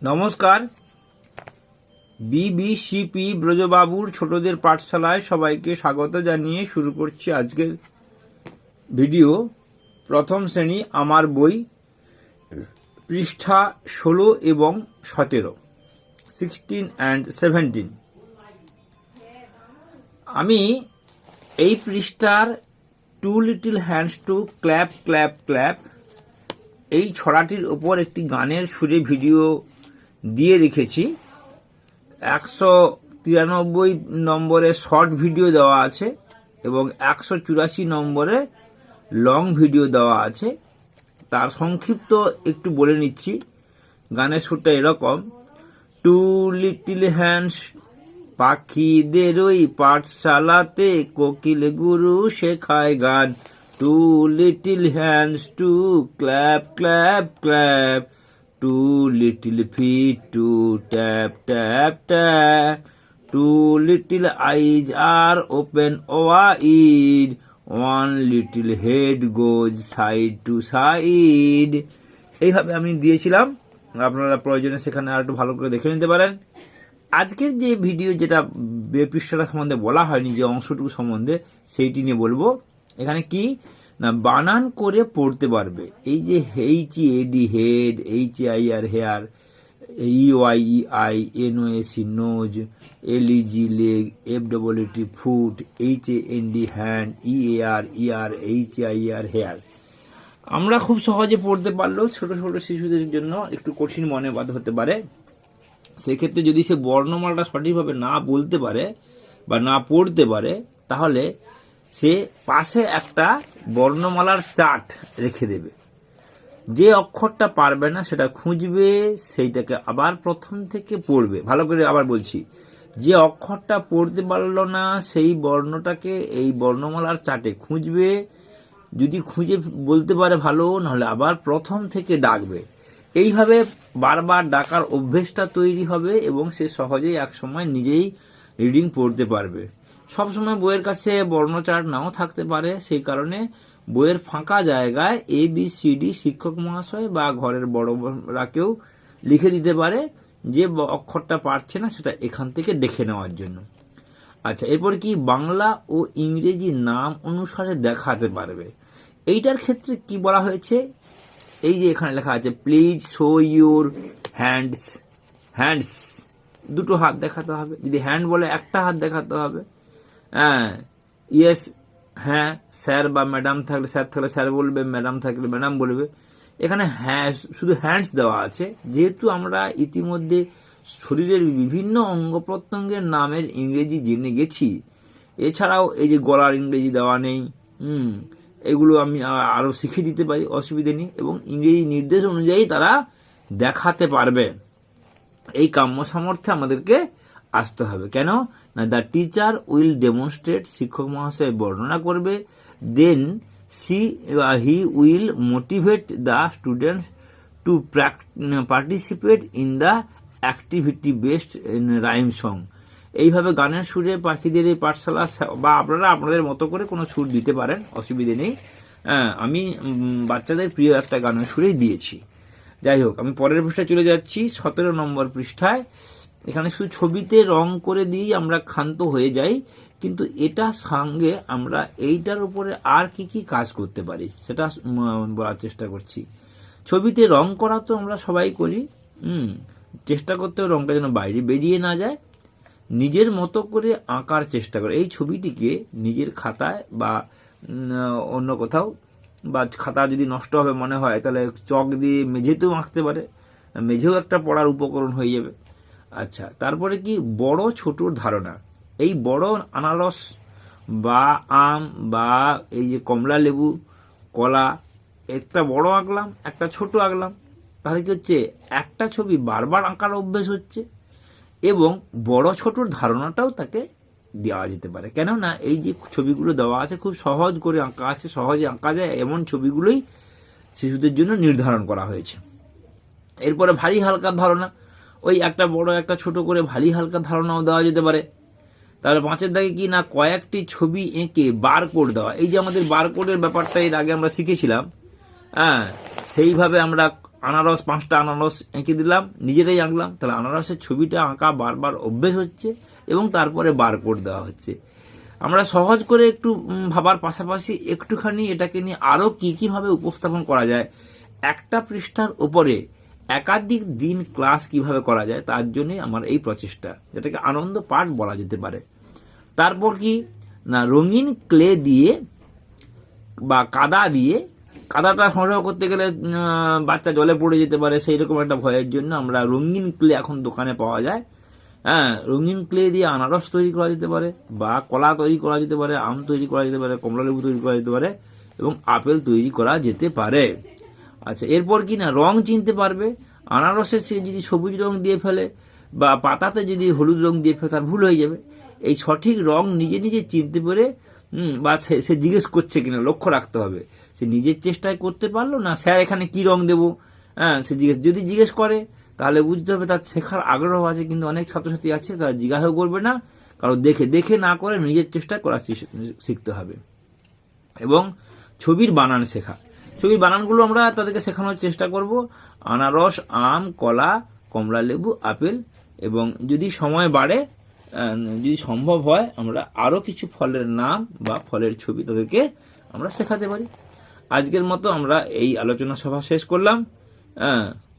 নমস্কার। বিবিসিপি ব্রজবাবুর ছোটদের পাঠশালায় সবাইকে স্বাগত জানিয়ে শুরু করছি আজকের ভিডিও। প্রথম শ্রেণী আমার বই, পৃষ্ঠা 16 এবং 17, 16 and 17। আমি এই পৃষ্ঠার two little hands to clap clap clap এই ছড়াটির ওপর একটি গানের সুরে ভিডিও দিয়ে রেখেছি। 193 নম্বরে শর্ট ভিডিও দেওয়া আছে এবং 184 নম্বরে লং ভিডিও দেওয়া আছে। তার সংক্ষিপ্ত একটু বলে নিচ্ছি। গানের সুরটা এরকম: টু লিটল হ্যান্ডস, পাখিদের ওই পাঠশালাতে কোকিল গুরু শেখায় গান। Two little hands to clap clap clap, two little feet to tap tap tap, two little eyes are open wide, one little head goes side to side। এইভাবে আমি দিয়েছিলাম, আপনারা প্রয়োজনে সেখানে আর একটু ভালো করে দেখে নিতে পারেন। আজকের যে ভিডিও, যেটা পৃষ্ঠাটা সম্বন্ধে বলা হয়নি, যে অংশটুকু সম্বন্ধে, সেইটি নিয়ে বলবো। এখানে কি না, বানান করে পড়তে পারবে। এই যে HAD head, HAIR hair, EYEI nose, LEG leg, FEET foot, HAND hand, EAR ear, HIER hair. আমরা খুব সহজে পড়তে পারলেও ছোট ছোট শিশুদের জন্য একটু কঠিন মনে হতে পারে। সেক্ষেত্রে যদি সে বর্ণমালাটা সঠিকভাবে না বলতে পারে বা না পড়তে পারে, তাহলে সে পাশে একটা বর্ণমালার চার্ট রেখে দেবে। যে অক্ষরটা পারবে না সেটা খুঁজবে, সেইটাকে আবার প্রথম থেকে পড়বে। ভালো করে আবার বলছি, যে অক্ষরটা পড়তে পারলো না সেই বর্ণটাকে এই বর্ণমালার চার্টে খুঁজবে। যদি খুঁজে বলতে পারে ভালো, নাহলে আবার প্রথম থেকে ডাকবে। এইভাবে বারবার ডাকার অভ্যেসটা তৈরি হবে এবং সে সহজেই একসময় নিজেই রিডিং পড়তে পারবে। সবসময় বইয়ের কাছে বর্ণ চার্ট নাও থাকতে পারে, সেই কারণে বইয়ের ফাঁকা জায়গায় ABCD শিক্ষক মহাশয় বা ঘরের বড়রাকেও লিখে দিতে পারে, যে অক্ষরটা পারছে না সেটা এখান থেকে দেখে নেওয়ার জন্য। আচ্ছা, এরপর কি বাংলা ও ইংরেজি নাম অনুসারে দেখাতে পারবে। এইটার ক্ষেত্রে কি বলা হয়েছে, এই যে এখানে লেখা আছে please show your hands. Hands দুটো হাত দেখাতে হবে। যদি হ্যান্ড বলে একটা হাত দেখাতে হবে। হ্যাঁ, ইয়েস, হ্যাঁ, স্যার বা ম্যাডাম থাকলে স্যার, থাকলে স্যার বলবে, ম্যাডাম থাকলে ম্যাডাম বলবে। এখানে হ্যাঁ শুধু হ্যান্ডস দেওয়া আছে। যেহেতু আমরা ইতিমধ্যে শরীরের বিভিন্ন অঙ্গ প্রত্যঙ্গের নামের ইংরেজি জেনে গেছি, এছাড়াও এই যে গলার ইংরেজি দেওয়া নেই, এগুলো আমি আরো শিখিয়ে দিতে পারি, অসুবিধে নেই। এবং ইংরেজি নির্দেশ অনুযায়ী তারা দেখাতে পারবে। এই কাম্য সামর্থ্যে আমাদেরকে আসতে হবে। কেন না, দ্য টিচার উইল ডেমনস্ট্রেট, শিক্ষক মহাশয় বর্ণনা করবে। Then he will motivate the students to participate in the activity based rhyme song. এইভাবে গানের সুরে পাখিদের এই পাঠশালা, বা আপনারা আপনাদের মতো করে কোনো সুর দিতে পারেন, অসুবিধে নেই। আমি বাচ্চাদের প্রিয় একটা গানের সুরেই দিয়েছি। যাই হোক, আমি পরের পৃষ্ঠায় চলে যাচ্ছি, 17 নম্বর পৃষ্ঠায়। এখানে শুধু ছবিতে রং করে দিয়ে আমরা ক্ষান্ত হয়ে যাই, কিন্তু এটা সঙ্গে আমরা এইটার উপরে আর কি কি কাজ করতে পারি সেটা বলার চেষ্টা করছি। ছবিতে রং করা তো আমরা সবাই করি, চেষ্টা করতে হবে রংটা যেন বাইরে বেরিয়ে না যায়। নিজের মতো করে আঁকার চেষ্টা করে এই ছবিটিকে নিজের খাতায় বা অন্য কোথাও, বা খাতা যদি নষ্ট হবে মনে হয় তাহলে চক দিয়ে মেঝেতেও আঁকতে পারে, মেঝেও একটা পড়ার উপকরণ হয়ে যাবে। আচ্ছা, তারপরে কি বড় ছোটর ধারণা। এই বড় আনারস বা আম বা এই যে কমলা লেবু, কলা, একটা বড় আঁকলাম, একটা ছোট আঁকলাম, তাহলে কি হচ্ছে, একটা ছবি বারবার আঁকার অভ্যেস হচ্ছে এবং বড় ছোটর ধারণাটাও তাকে দেওয়া যেতে পারে। কেননা এই যে ছবিগুলো দেওয়া আছে খুব সহজ করে আঁকা আছে, সহজে আঁকা যায় এমন ছবিগুলোই শিশুদের জন্য নির্ধারণ করা হয়েছে। এরপরে ভারী হালকা ধারণা, ওই একটা বড় একটা ছোট করে ভারী হালকা ধারণাও দেওয়া যেতে পারে। তাহলে 5 দাগে কি না, কয়েকটি ছবি এঁকে বারকোড দেওয়া। এই যে আমাদের বারকোডের ব্যাপারটা এর আগে আমরা শিখেছিলাম, সেইভাবে আমরা আনারস, 5টা আনারস এঁকে দিলাম, নিজেরাই আঁকলাম, তাহলে আনারসের ছবিটা আঁকা বারবার অভ্যেস হচ্ছে এবং তারপরে বার করে দেওয়া হচ্ছে। আমরা সহজ করে একটু ভাবার পাশাপাশি একটুখানি এটাকে নিয়ে আরো কি ভাবে উপস্থাপন করা যায়, একটা পৃষ্ঠার উপরে একাধিক দিন ক্লাস কিভাবে করা যায়, তার জন্য আমার এই প্রচেষ্টা, যেটাকে আনন্দ পাঠ বলা যেতে পারে। তারপর কি না, রঙিন ক্লে দিয়ে বা কাদা দিয়ে, কাদাটা সংগ্রহ করতে গেলে বাচ্চা জলে পড়ে যেতে পারে, সেই রকম একটা ভয়ের জন্য আমরা রঙিন ক্লে এখন দোকানে পাওয়া যায়। হ্যাঁ, রঙিন ক্লে দিয়ে আনারস তৈরি করা যেতে পারে, বা কলা তৈরি করা যেতে পারে, আম তৈরি করা যেতে পারে, কমলা লেবু তৈরি করা যেতে পারে, এবং আপেল তৈরি করা যেতে পারে। আচ্ছা, এরপর কি না, রং চিনতে পারবে। আনারসে সে যদি সবুজ রং দিয়ে ফেলে বা পাতাতে যদি হলুদ রং দিয়ে ফেলে, তার ভুল হয়ে যাবে। এই সঠিক রং নিজে নিজে চিনতে পারে, বা সে জিজ্ঞেস করছে কিনা লক্ষ্য রাখতে হবে। সে নিজের চেষ্টায় করতে পারলো না, স্যার এখানে কি রং দেবো, হ্যাঁ সে যদি জিজ্ঞেস করে তাহলে বুঝতে হবে তার শেখার আগ্রহ আছে। কিন্তু অনেক ছাত্রছাত্রী আছে তারা জিজ্ঞাসাও করবে না, কারণ দেখে না করে নিজের চেষ্টা করা শিখতে হবে। এবং ছবির বানান শেখা, ছবির বানানগুলো আমরা তাদেরকে শেখানোর চেষ্টা করব। আনারস, আম, কলা, কমলা লেবু, আপেল, এবং যদি সময় বাড়ে, যদি সম্ভব হয়, আমরা আরো কিছু ফলের নাম বা ফলের ছবি তাদেরকে আমরা শেখাতে পারি। আজকের মতো আমরা এই আলোচনা সভা শেষ করলাম।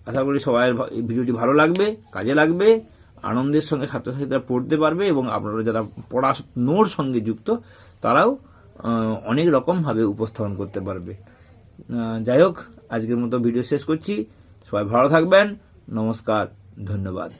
আশা করি সবাই ভিডিওটি ভালো লাগবে, কাজে লাগবে, আনন্দের সঙ্গে ছাত্রছাত্রীরা পড়তে পারবে, এবং আপনারা যারা পড়ানোর সঙ্গে যুক্ত তারাও অনেক রকমভাবে উপস্থাপন করতে পারবে। যাই হোক, আজকের মতো ভিডিও শেষ করছি। সবাই ভালো থাকবেন। নমস্কার, ধন্যবাদ।